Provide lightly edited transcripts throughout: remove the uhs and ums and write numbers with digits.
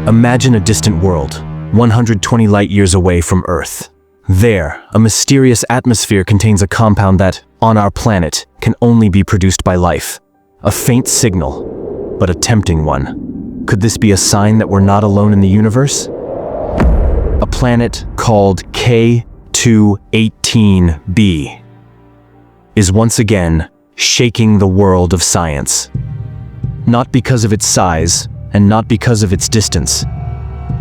Imagine a distant world, 120 light-years away from Earth. There, a mysterious atmosphere contains a compound that, on our planet, can only be produced by life. A faint signal, but a tempting one. Could this be a sign that we're not alone in the universe? A planet called K2-18b is once again shaking the world of science. Not because of its size, and not because of its distance,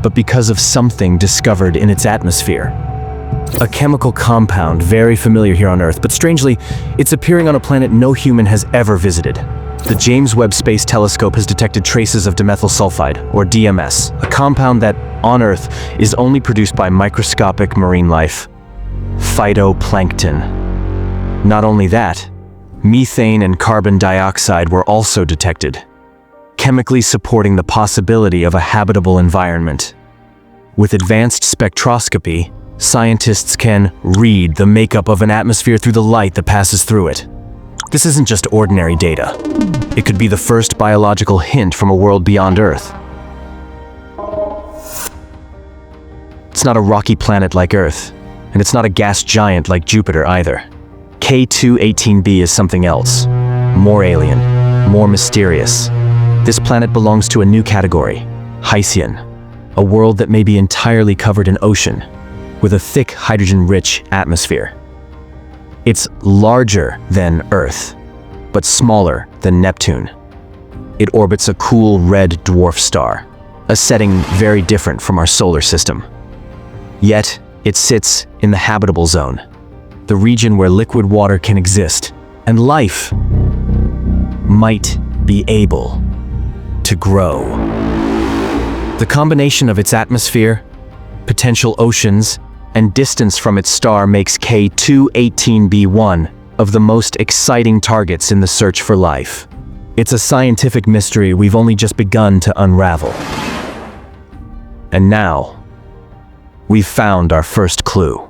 but because of something discovered in its atmosphere. A chemical compound very familiar here on Earth, but strangely, it's appearing on a planet no human has ever visited. The James Webb Space Telescope has detected traces of dimethyl sulfide, or DMS, a compound that, on Earth, is only produced by microscopic marine life, phytoplankton. Not only that, methane and carbon dioxide were also detected, chemically supporting the possibility of a habitable environment. With advanced spectroscopy, scientists can read the makeup of an atmosphere through the light that passes through it. This isn't just ordinary data. It could be the first biological hint from a world beyond Earth. It's not a rocky planet like Earth, and it's not a gas giant like Jupiter either. K2-18b is something else, more alien, more mysterious. This planet belongs to a new category, Hycean, a world that may be entirely covered in ocean, with a thick hydrogen-rich atmosphere. It's larger than Earth, but smaller than Neptune. It orbits a cool red dwarf star, a setting very different from our solar system. Yet, it sits in the habitable zone, the region where liquid water can exist, and life might be able to grow. The combination of its atmosphere, potential oceans, and distance from its star makes K2-18b one of the most exciting targets in the search for life. It's a scientific mystery we've only just begun to unravel. And now, we've found our first clue.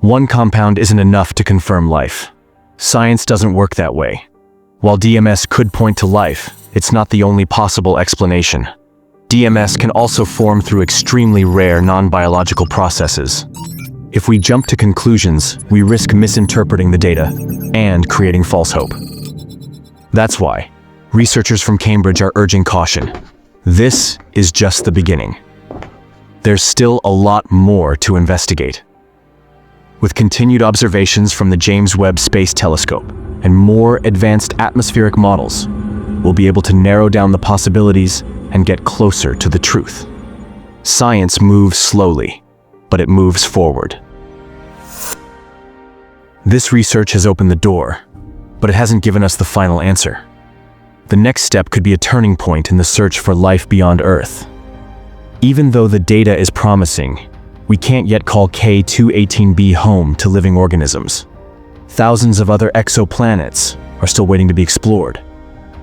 One compound isn't enough to confirm life. Science doesn't work that way. While DMS could point to life, it's not the only possible explanation. DMS can also form through extremely rare non-biological processes. If we jump to conclusions, we risk misinterpreting the data and creating false hope. That's why researchers from Cambridge are urging caution. This is just the beginning. There's still a lot more to investigate. With continued observations from the James Webb Space Telescope and more advanced atmospheric models, we'll be able to narrow down the possibilities and get closer to the truth. Science moves slowly, but it moves forward. This research has opened the door, but it hasn't given us the final answer. The next step could be a turning point in the search for life beyond Earth. Even though the data is promising, we can't yet call K2-18b home to living organisms. Thousands of other exoplanets are still waiting to be explored,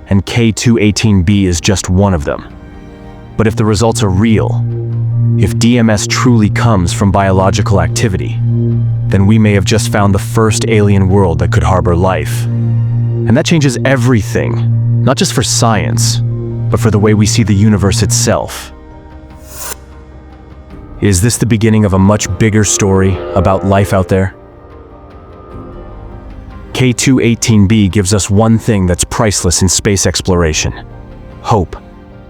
and K2-18b is just one of them. But if the results are real, if DMS truly comes from biological activity, then we may have just found the first alien world that could harbor life. And that changes everything, not just for science, but for the way we see the universe itself. Is this the beginning of a much bigger story about life out there? K2-18b gives us one thing that's priceless in space exploration: hope.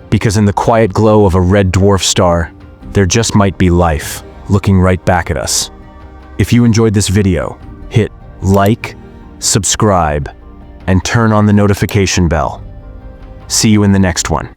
Because in the quiet glow of a red dwarf star, there just might be life looking right back at us. If you enjoyed this video, hit like, subscribe, and turn on the notification bell. See you in the next one.